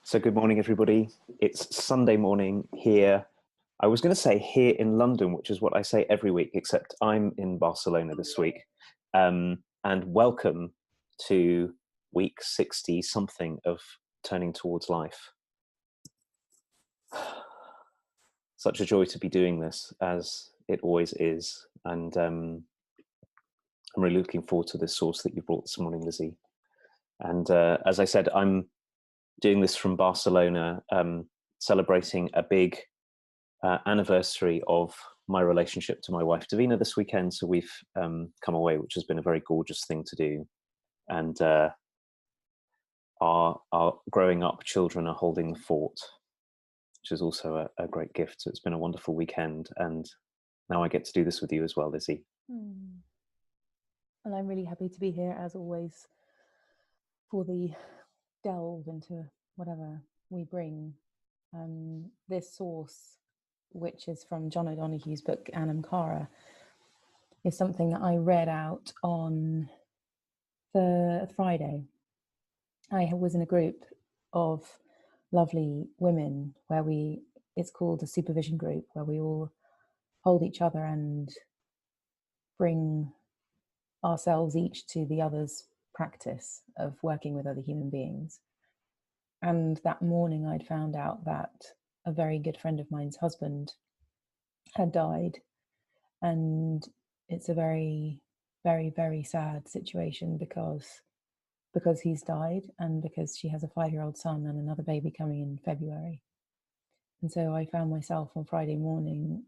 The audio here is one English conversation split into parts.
So good morning, everybody. It's Sunday morning here. I was going to say here in London, which is what I say every week, except I'm in Barcelona this week. And welcome to week 60 something of Turning Towards Life. Such a joy to be doing this, as it always is. And I'm really looking forward to this source that you brought this morning, Lizzie. And as I said, I'm doing this from Barcelona, celebrating a big anniversary of my relationship to my wife Davina this weekend. So we've come away, which has been a very gorgeous thing to do. And our growing up children are holding the fort, which is also a great gift. So it's been a wonderful weekend. And now I get to do this with you as well, Lizzie. And I'm really happy to be here, as always, for the delve into whatever we bring. This source, which is from John O'Donoghue's book Anam Cara, is something that I read out on the Friday. I was in a group of lovely women where it's called a supervision group, where we all hold each other and bring ourselves each to the other's practice of working with other human beings. And that morning I'd found out that a very good friend of mine's husband had died. And it's a very, very, very sad situation because he's died, and because she has a 5-year-old son and another baby coming in February. And so I found myself on Friday morning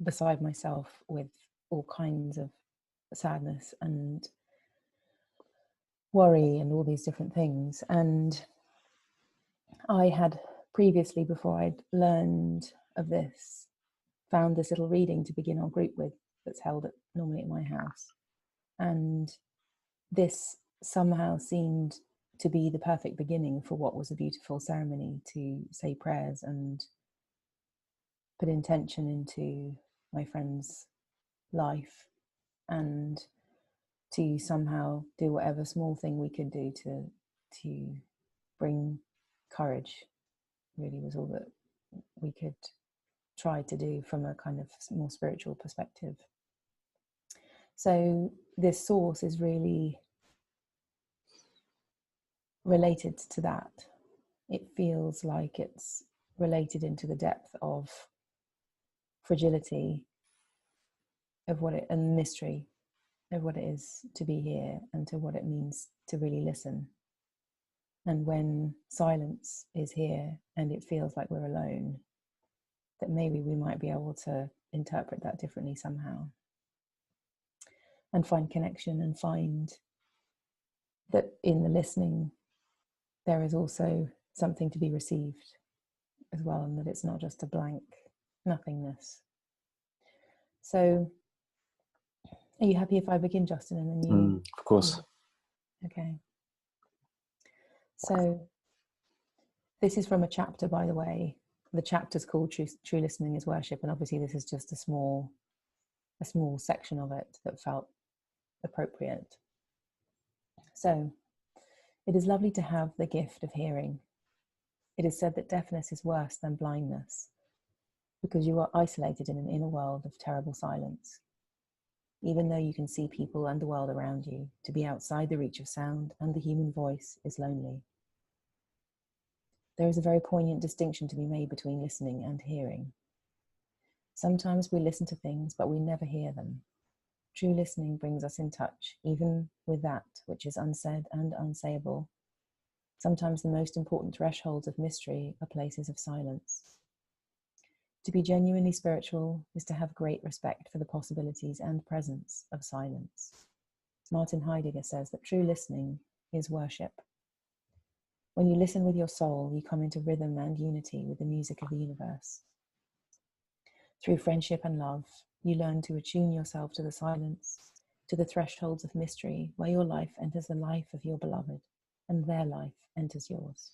beside myself with all kinds of sadness and worry and all these different things. And I had previously, before I'd learned of this, found this little reading to begin our group with that's held normally at my house. And this somehow seemed to be the perfect beginning for what was a beautiful ceremony to say prayers and put intention into my friend's life, and to somehow do whatever small thing we could do to bring courage, really was all that we could try to do from a kind of more spiritual perspective. So this source is really related to that. It feels like it's related into the depth of fragility of what it, and mystery of what it is to be here, and to what it means to really listen. And when silence is here and it feels like we're alone, that maybe we might be able to interpret that differently somehow, and find connection, and find that in the listening there is also something to be received as well, and that it's not just a blank nothingness. So are you happy if I begin, Justin, and then you? Of course. Okay. So this is from a chapter, by the way. The chapter's called True Listening is Worship, and obviously this is just a small section of it that felt appropriate. So, it is lovely to have the gift of hearing. It is said that deafness is worse than blindness, because you are isolated in an inner world of terrible silence. Even though you can see people and the world around you, to be outside the reach of sound and the human voice is lonely. There is a very poignant distinction to be made between listening and hearing. Sometimes we listen to things, but we never hear them. True listening brings us in touch, even with that which is unsaid and unsayable. Sometimes the most important thresholds of mystery are places of silence. To be genuinely spiritual is to have great respect for the possibilities and presence of silence. Martin Heidegger says that true listening is worship. When you listen with your soul, you come into rhythm and unity with the music of the universe. Through friendship and love, you learn to attune yourself to the silence, to the thresholds of mystery, where your life enters the life of your beloved, and their life enters yours.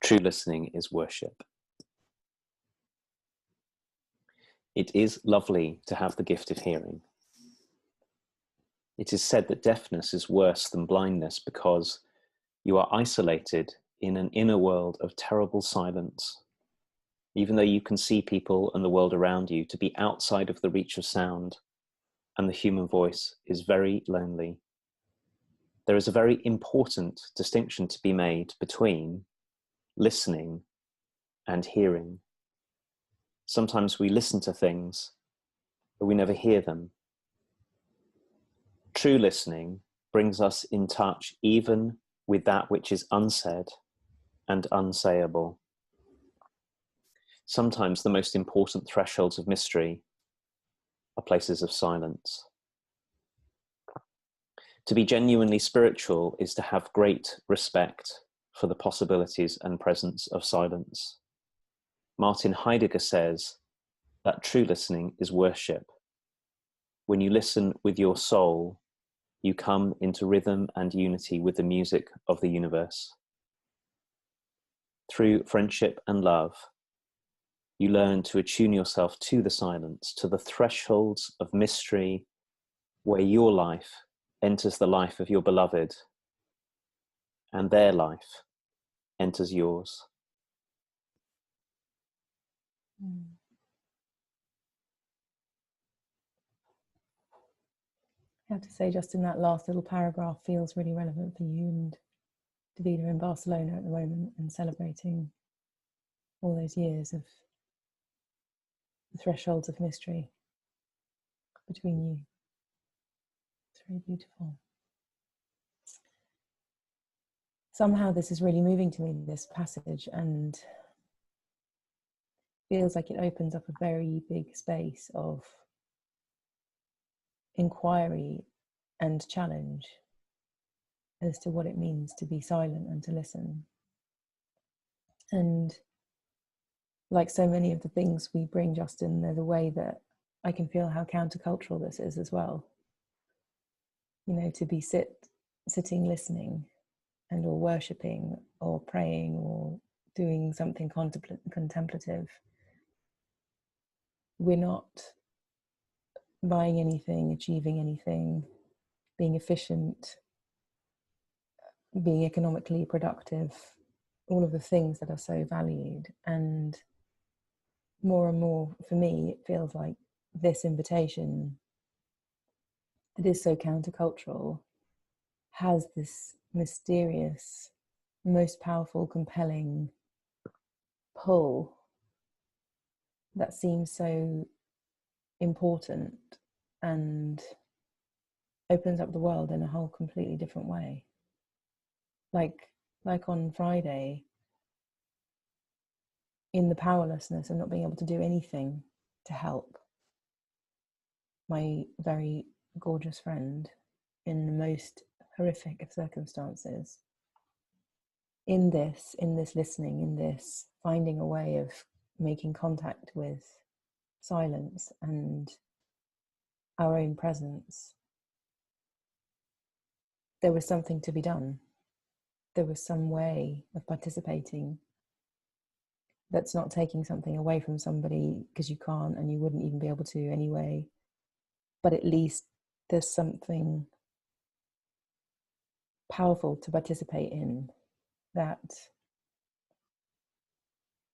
True listening is worship. It is lovely to have the gift of hearing. It is said that deafness is worse than blindness because you are isolated in an inner world of terrible silence. Even though you can see people and the world around you, to be outside of the reach of sound and the human voice is very lonely. There is a very important distinction to be made between listening and hearing. Sometimes we listen to things, but we never hear them. True listening brings us in touch even with that which is unsaid and unsayable. Sometimes the most important thresholds of mystery are places of silence. To be genuinely spiritual is to have great respect for the possibilities and presence of silence. Martin Heidegger says that true listening is worship. When you listen with your soul, you come into rhythm and unity with the music of the universe. Through friendship and love, you learn to attune yourself to the silence, to the thresholds of mystery where your life enters the life of your beloved and their life enters yours. I have to say, just in that last little paragraph feels really relevant for you and Davida in Barcelona at the moment, and celebrating all those years of the thresholds of mystery between you. It's very beautiful. Somehow this is really moving to me, this passage, and feels like it opens up a very big space of inquiry and challenge as to what it means to be silent and to listen. And like so many of the things we bring, Justin, there's a way that I can feel how countercultural this is as well. You know, to be sitting listening and or worshipping or praying or doing something contemplative. We're not buying anything, achieving anything, being efficient, being economically productive, all of the things that are so valued. And more for me, it feels like this invitation that is so countercultural has this mysterious, most powerful, compelling pull that seems so important and opens up the world in a whole completely different way. Like on Friday, in the powerlessness of not being able to do anything to help my very gorgeous friend in the most horrific of circumstances. In this listening, in this finding a way of making contact with silence and our own presence, there was something to be done. There was some way of participating that's not taking something away from somebody because you can't and you wouldn't even be able to anyway. But at least there's something powerful to participate in, that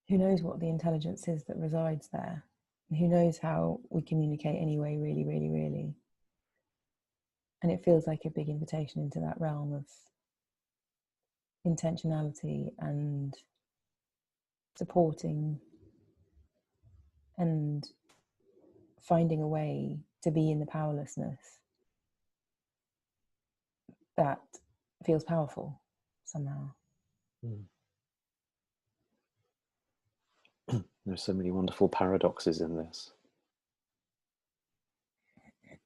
who knows what the intelligence is that resides there, and who knows how we communicate anyway, really, really, really. And it feels like a big invitation into that realm of intentionality and supporting and finding a way to be in the powerlessness that feels powerful somehow. There's so many wonderful paradoxes in this.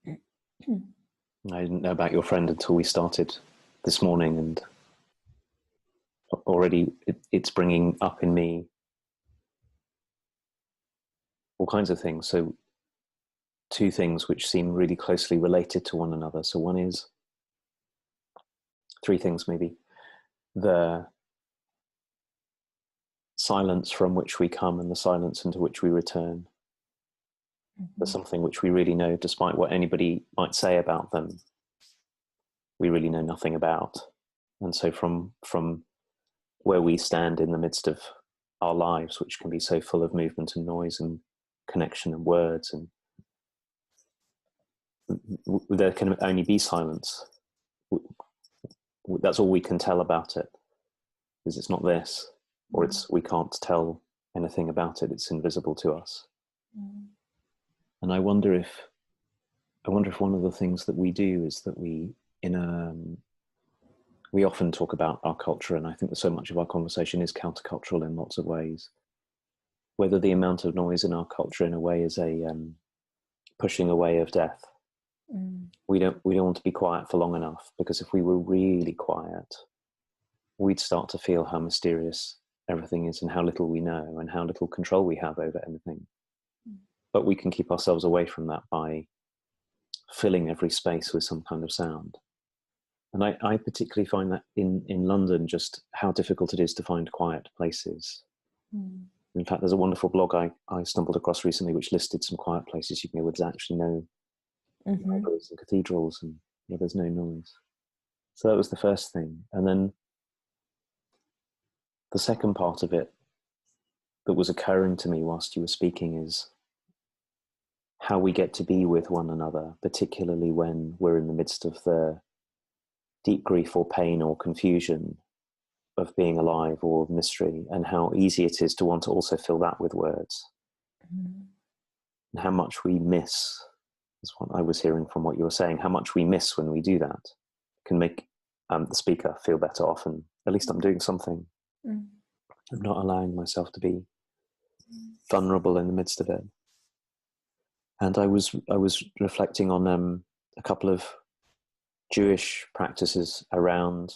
I didn't know about your friend until we started this morning, and already it's bringing up in me all kinds of things. So two things which seem really closely related to one another. So one is, three things maybe: the silence from which we come and the silence into which we return. There's something which we really know, despite what anybody might say about them, we really know nothing about. And so from where we stand in the midst of our lives, which can be so full of movement and noise and connection and words, and there can only be silence. That's all we can tell about it, is it's not this, or we can't tell anything about it. It's invisible to us. And I wonder if one of the things that we do is that we often talk about our culture, and I think that so much of our conversation is countercultural in lots of ways. Whether the amount of noise in our culture, in a way, is a pushing away of death. We don't want to be quiet for long enough, because if we were really quiet, we'd start to feel how mysterious everything is and how little we know and how little control we have over anything. But we can keep ourselves away from that by filling every space with some kind of sound. And I particularly find that in London, just how difficult it is to find quiet places. In fact, there's a wonderful blog I stumbled across recently which listed some quiet places you can go where there's actually no libraries and cathedrals, and there's no noise. So that was the first thing. And then the second part of it that was occurring to me whilst you were speaking is how we get to be with one another, particularly when we're in the midst of the deep grief or pain or confusion of being alive or mystery, and how easy it is to want to also fill that with words. And how much we miss, is what I was hearing from what you were saying, how much we miss when we do that can make the speaker feel better often. At least I'm doing something. I'm not allowing myself to be vulnerable in the midst of it. And I was reflecting on a couple of Jewish practices around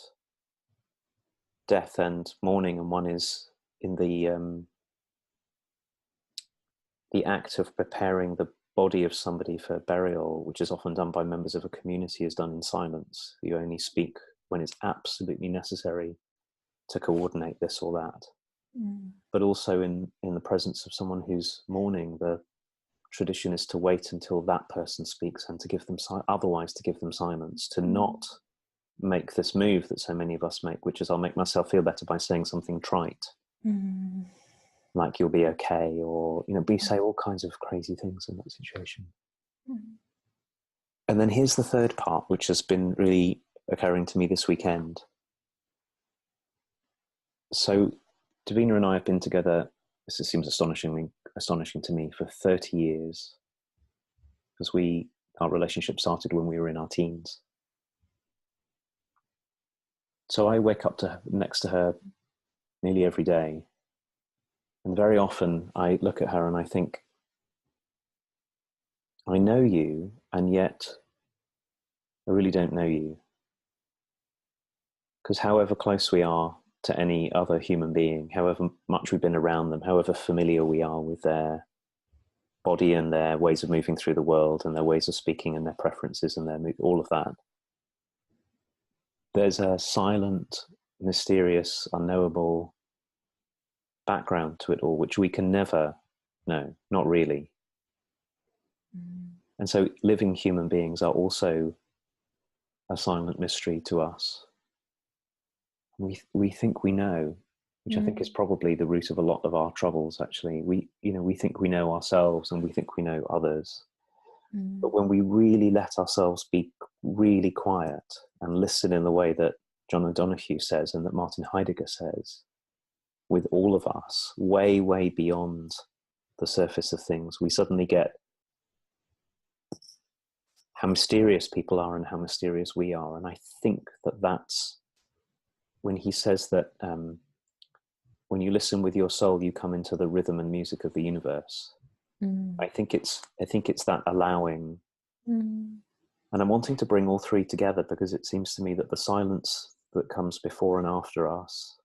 death and mourning, and one is in the act of preparing the body of somebody for burial, which is often done by members of a community, is done in silence. You only speak when it's absolutely necessary to coordinate this or that. But also in the presence of someone who's mourning, the tradition is to wait until that person speaks and to give them otherwise to give them silence, to not make this move that so many of us make, which is I'll make myself feel better by saying something trite, like you'll be okay, or we say all kinds of crazy things in that situation. And then here's the third part, which has been really occurring to me this weekend. So Davina and I have been together, this seems astonishing to me, for 30 years, because our relationship started when we were in our teens. So I wake up next to her nearly every day, and very often I look at her and I think, I know you, and yet I really don't know you. Because however close we are to any other human being, however much we've been around them, however familiar we are with their body and their ways of moving through the world and their ways of speaking and their preferences and all of that, there's a silent, mysterious, unknowable background to it all, which we can never know, not really. And so living human beings are also a silent mystery to us. We think we know, which I think is probably the root of a lot of our troubles, actually. We think we know ourselves and we think we know others. But when we really let ourselves be really quiet and listen in the way that John O'Donoghue says and that Martin Heidegger says, with all of us, way, way beyond the surface of things, we suddenly get how mysterious people are and how mysterious we are. And I think that's when he says that when you listen with your soul, you come into the rhythm and music of the universe. I think it's that allowing. And I'm wanting to bring all three together, because it seems to me that the silence that comes before and after us,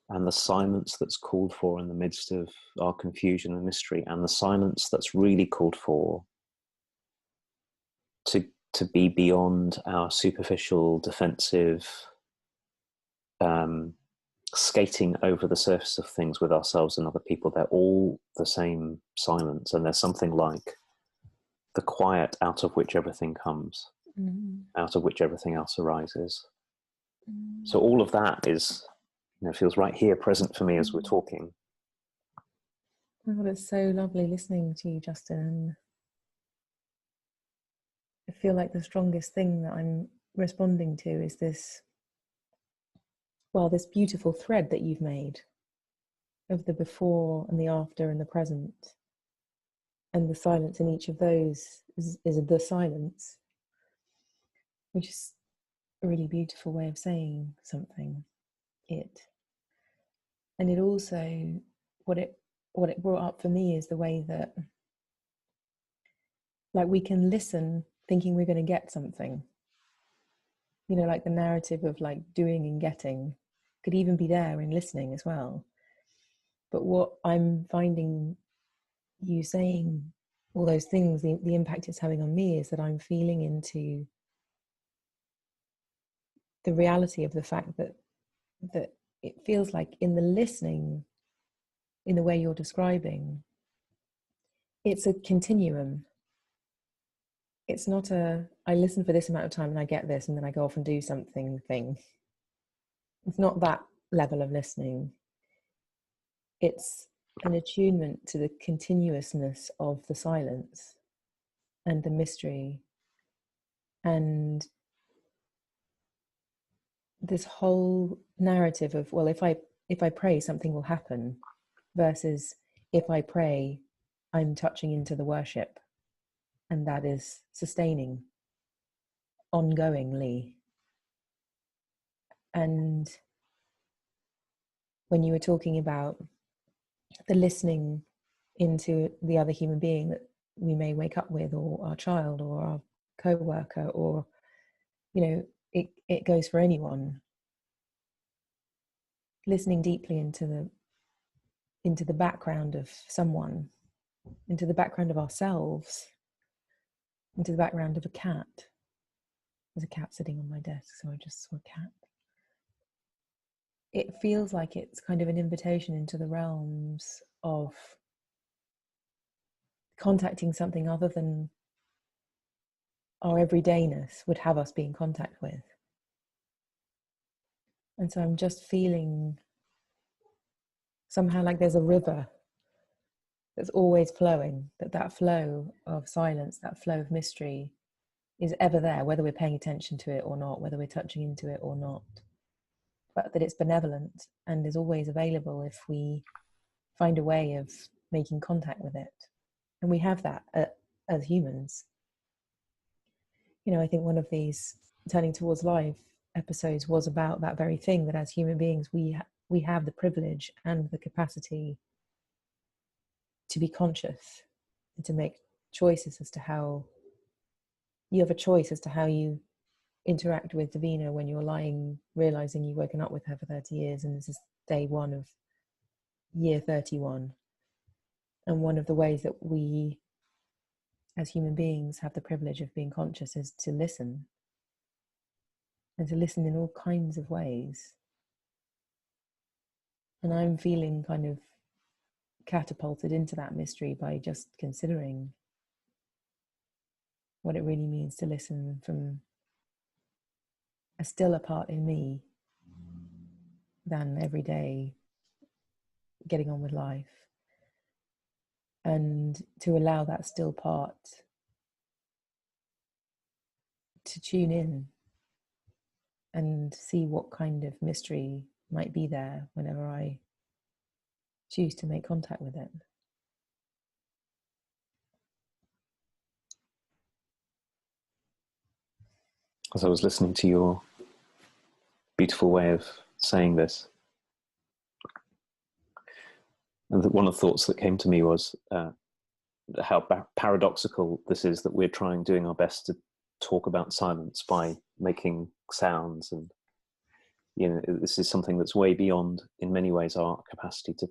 and the silence that's called for in the midst of our confusion and mystery, and the silence that's really called for to be beyond our superficial, defensive, skating over the surface of things with ourselves and other people. They're all the same silence, and there's something like the quiet out of which everything comes, out of which everything else arises. So all of that is, feels right here, present for me as we're talking. Oh, it's so lovely listening to you, Justin. I feel like the strongest thing that I'm responding to is this beautiful thread that you've made of the before and the after and the present. And the silence in each of those is the silence, which is a really beautiful way of saying something. And it also, what it brought up for me is the way that, like, we can listen thinking we're going to get something. Like the narrative of like doing and getting could even be there in listening as well. But what I'm finding you saying all those things, the impact it's having on me is that I'm feeling into the reality of the fact that it feels like in the listening, in the way you're describing, it's a continuum. It's not I listen for this amount of time and I get this and then I go off and do something thing. It's not that level of listening. It's an attunement to the continuousness of the silence and the mystery and this whole narrative of, well, if I pray, something will happen, versus if I pray, I'm touching into the worship, and that is sustaining ongoingly. And when you were talking about the listening into the other human being that we may wake up with, or our child or our co-worker, or it goes for anyone, listening deeply into the background of someone, into the background of ourselves, into the background of a cat. There's a cat sitting on my desk, so I just saw a cat. It feels like it's kind of an invitation into the realms of contacting something other than our everydayness would have us be in contact with. And so I'm just feeling somehow like there's a river that's always flowing, that flow of silence, that flow of mystery is ever there, whether we're paying attention to it or not, whether we're touching into it or not, but that it's benevolent and is always available if we find a way of making contact with it. And we have that as humans. I think one of these Turning Towards Life episodes was about that very thing, that as human beings, we have the privilege and the capacity to be conscious and to make choices as to how you have a choice as to how you interact with Davina when you're lying, realizing you've woken up with her for 30 years and this is day one of year 31. And one of the ways that we as human beings have the privilege of being conscious is to listen, and to listen in all kinds of ways. And I'm feeling kind of catapulted into that mystery by just considering what it really means to listen from a stiller part in me than every day getting on with life, and to allow that still part to tune in and see what kind of mystery might be there whenever I choose to make contact with it. As I was listening to your beautiful way of saying this, and one of the thoughts that came to me was how paradoxical this is, that we're doing our best to talk about silence by making sounds, and this is something that's way beyond, in many ways, our capacity to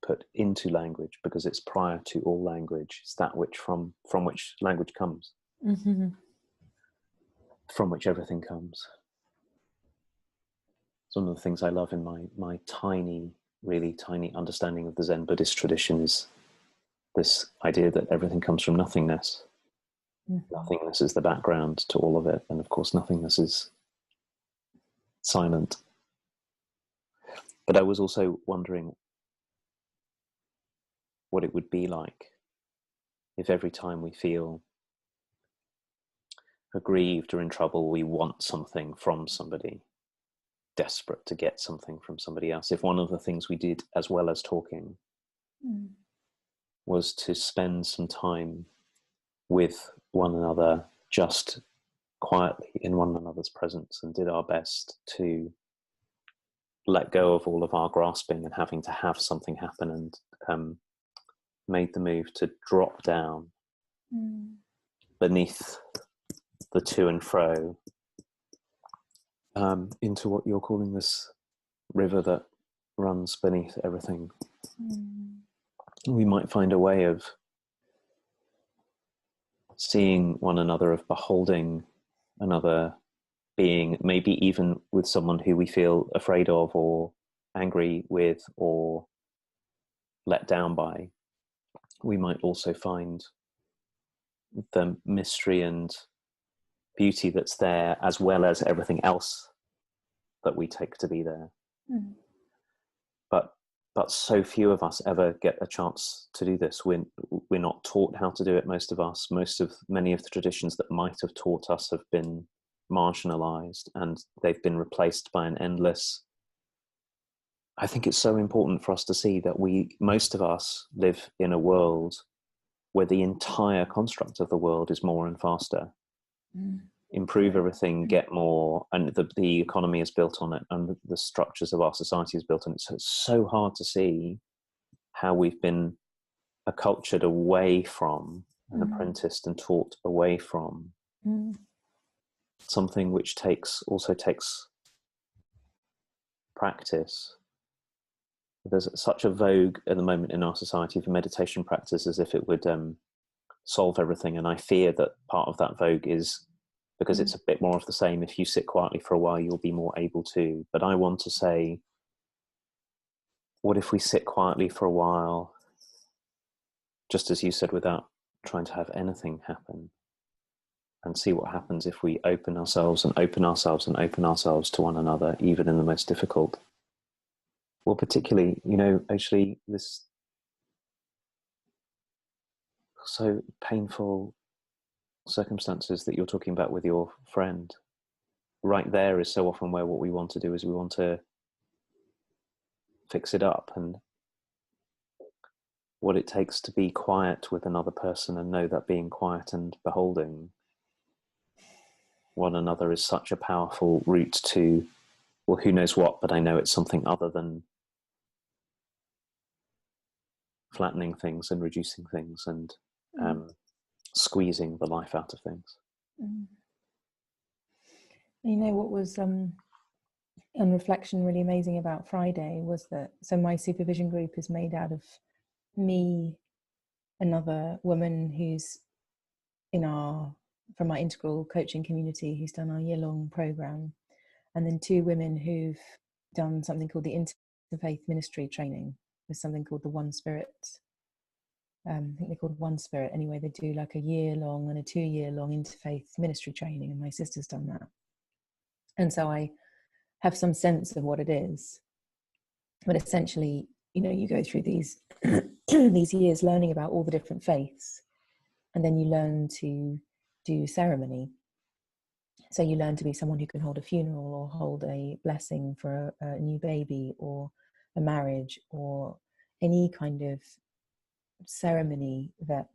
put into language, because it's prior to all language. It's that which from which language comes, from which everything comes. It's one of the things I love in my tiny, really tiny understanding of the Zen Buddhist tradition is this idea that everything comes from nothingness. Mm-hmm. Nothingness is the background to all of it. And of course, nothingness is silent. But I was also wondering what it would be like if every time we feel aggrieved or in trouble, we want something from somebody, desperate to get something from somebody else. If one of the things we did, as well as talking, was to spend some time with one another, just quietly in one another's presence, and did our best to let go of all of our grasping and having to have something happen, and made the move to drop down beneath the to and fro into what you're calling this river that runs beneath everything. We might find a way of seeing one another, of beholding another being, maybe even with someone who we feel afraid of or angry with or let down by. We might also find the mystery and beauty that's there, as well as everything else that we take to be there. But so few of us ever get a chance to do this. We're not taught how to do it, most of us. Many of the traditions that might have taught us have been marginalized, and they've been replaced by an endless. I think it's so important for us to see that most of us live in a world where the entire construct of the world is more and faster. Improve everything, get more, and the economy is built on it, and the structures of our society is built on it. So it's so hard to see how we've been acculturated away from and apprenticed and taught away from something which also takes practice. There's such a vogue at the moment in our society for meditation practice, as if it would solve everything, and I fear that part of that vogue is because it's a bit more of the same. If you sit quietly for a while, you'll be more able to. But I want to say, what if we sit quietly for a while, just as you said, without trying to have anything happen, and see what happens if we open ourselves and open ourselves and open ourselves to one another, even in the most difficult. Well, particularly, actually, this so painful circumstances that you're talking about with your friend, right there is so often where what we want to do is we want to fix it up, and what it takes to be quiet with another person and know that being quiet and beholding one another is such a powerful route to, well, who knows what, but I know it's something other than flattening things and reducing things and squeezing the life out of things. What was on reflection really amazing about Friday was that, so my supervision group is made out of me, another woman who's from our integral coaching community who's done our year-long program, and then two women who've done something called the interfaith ministry training with something called the One Spirit. I think they're called One Spirit. Anyway, they do like a year-long and a 2-year-long interfaith ministry training, and my sister's done that. And so I have some sense of what it is. But essentially, you go through these these years learning about all the different faiths, and then you learn to do ceremony. So you learn to be someone who can hold a funeral or hold a blessing for a new baby or a marriage or any kind of ceremony that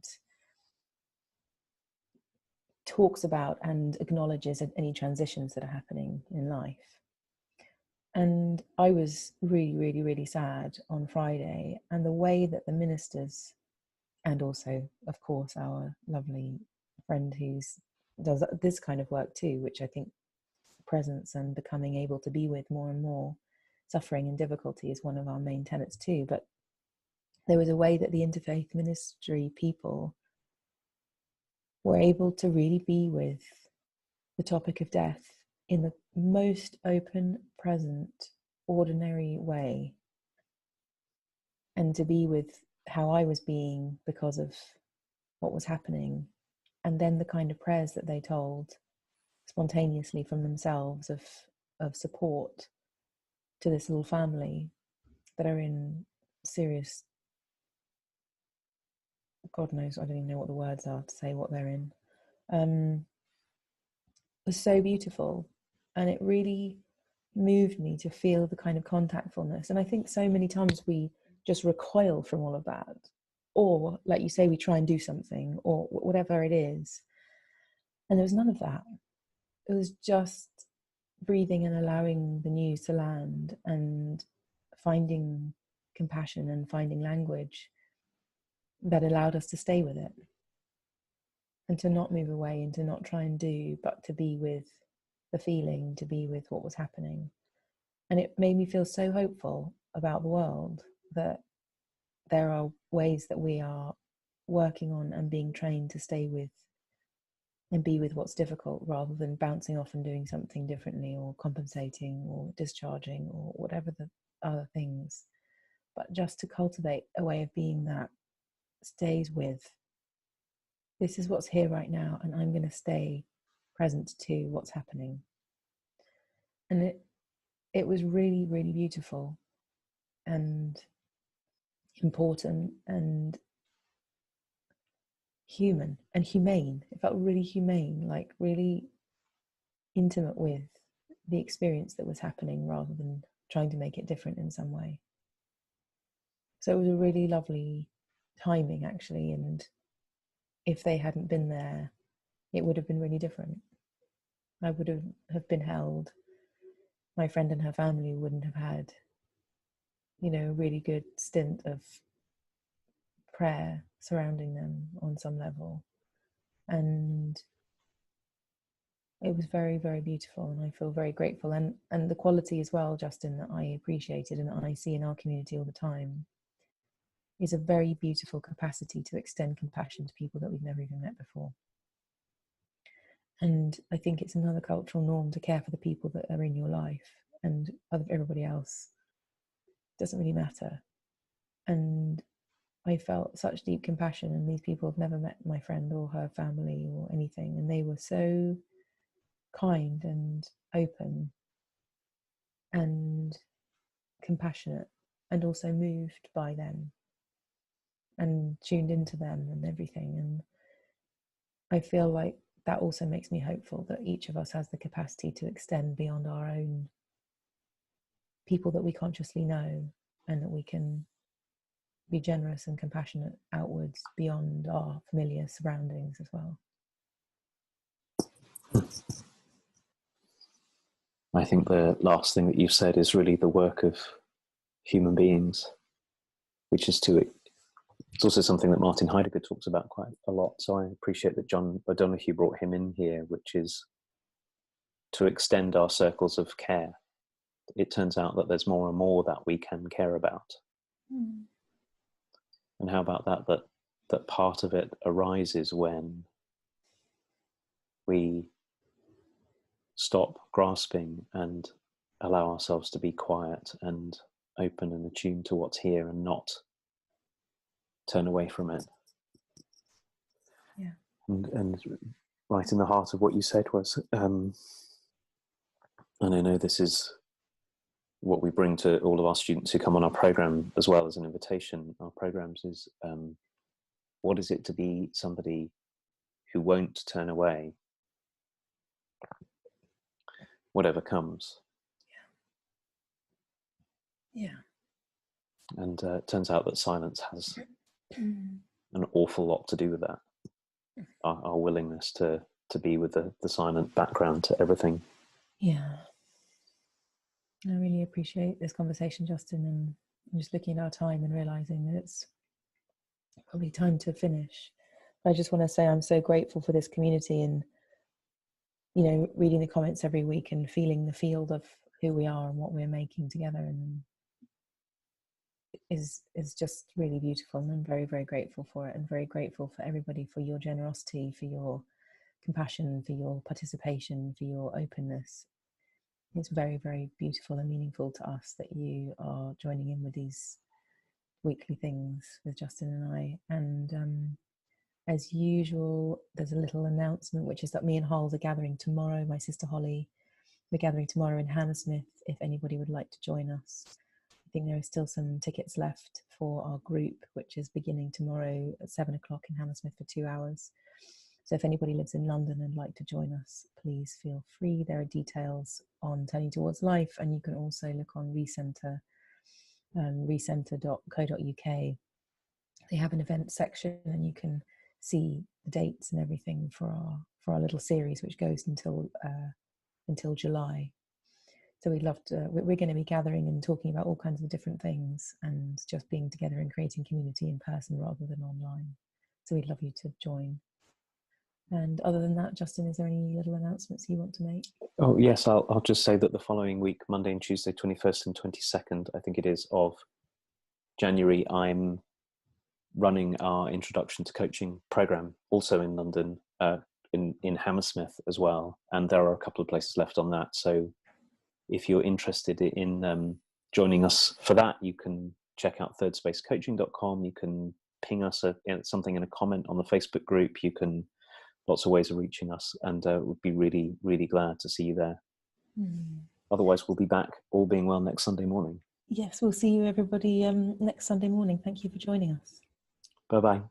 talks about and acknowledges any transitions that are happening in life. And I was really, really, really sad on Friday, and the way that the ministers, and also, of course, our lovely friend who's does this kind of work too, which I think presence and becoming able to be with more and more suffering and difficulty is one of our main tenets too. But there was a way that the interfaith ministry people were able to really be with the topic of death in the most open, present, ordinary way, and to be with how I was being because of what was happening. And then the kind of prayers that they told spontaneously from themselves of support to this little family that are in serious, God knows, I don't even know what the words are to say what they're in, was so beautiful. And it really moved me to feel the kind of contactfulness. And I think so many times we just recoil from all of that, or like you say, we try and do something or whatever it is, and there was none of that. It was just breathing and allowing the news to land and finding compassion and finding language that allowed us to stay with it and to not move away and to not try and do, but to be with the feeling, to be with what was happening. And it made me feel so hopeful about the world, that there are ways that we are working on and being trained to stay with and be with what's difficult, rather than bouncing off and doing something differently or compensating or discharging or whatever the other things, but just to cultivate a way of being that stays with, this is what's here right now, and I'm going to stay present to what's happening. And it was really, really beautiful and important and human and humane. It felt really humane, like really intimate with the experience that was happening, rather than trying to make it different in some way. So it was a really lovely timing, actually. And if they hadn't been there, it would have been really different. I would have been held. My friend and her family wouldn't have had, a really good stint of prayer surrounding them on some level. And it was very, very beautiful, and I feel very grateful. And the quality as well, Justin, that I appreciated and that I see in our community all the time is a very beautiful capacity to extend compassion to people that we've never even met before. And I think it's another cultural norm to care for the people that are in your life, and everybody else doesn't really matter. And I felt such deep compassion, and these people have never met my friend or her family or anything, and they were so kind and open and compassionate, and also moved by them and tuned into them and everything. And I feel like that also makes me hopeful that each of us has the capacity to extend beyond our own people that we consciously know, and that we can be generous and compassionate outwards beyond our familiar surroundings as well. I think the last thing that you've said is really the work of human beings, which is it's also something that Martin Heidegger talks about quite a lot. So I appreciate that John O'Donoghue brought him in here, which is to extend our circles of care. It turns out that there's more and more that we can care about. And how about that part of it arises when we stop grasping and allow ourselves to be quiet and open and attuned to what's here, and not turn away from it. Yeah. And right in the heart of what you said was, and I know this is what we bring to all of our students who come on our program, as well as an invitation. Our programs is, what is it to be somebody who won't turn away, whatever comes? Yeah. And it turns out that silence has an awful lot to do with that. Our willingness to be with the silent background to everything. Yeah. I really appreciate this conversation, Justin, and I'm just looking at our time and realizing that it's probably time to finish. I just want to say I'm so grateful for this community, and reading the comments every week and feeling the field of who we are and what we're making together, and is just really beautiful. And I'm very, very grateful for it, and very grateful for everybody, for your generosity, for your compassion, for your participation, for your openness. it's very, very beautiful and meaningful to us that you are joining in with these weekly things with Justin and I. And as usual, there's a little announcement, which is that me and Holes are gathering tomorrow. My sister Holly, we're gathering tomorrow in Hammersmith if anybody would like to join us. I think there are still some tickets left for our group, which is beginning tomorrow at 7 o'clock in Hammersmith for 2 hours. So if anybody lives in London and like to join us, please feel free. There are details on Turning Towards Life, and you can also look on Recenter, recenter.co.uk. They have an event section, and you can see the dates and everything for our little series, which goes until July. So we'd love to. We're going to be gathering and talking about all kinds of different things, and just being together and creating community in person rather than online. So we'd love you to join. And other than that, Justin, is there any little announcements you want to make? Oh yes, I'll just say that the following week, Monday and Tuesday, 21st and 22nd, I think it is, of January, I'm running our Introduction to Coaching program, also in London, in Hammersmith as well. And there are a couple of places left on that. So if you're interested in joining us for that, you can check out thirdspacecoaching.com. You can ping us something in a comment on the Facebook group. You can, lots of ways of reaching us, and we'd be really, really glad to see you there. Otherwise, we'll be back, all being well, next Sunday morning. Yes, we'll see you everybody next Sunday morning. Thank you for joining us. Bye-bye.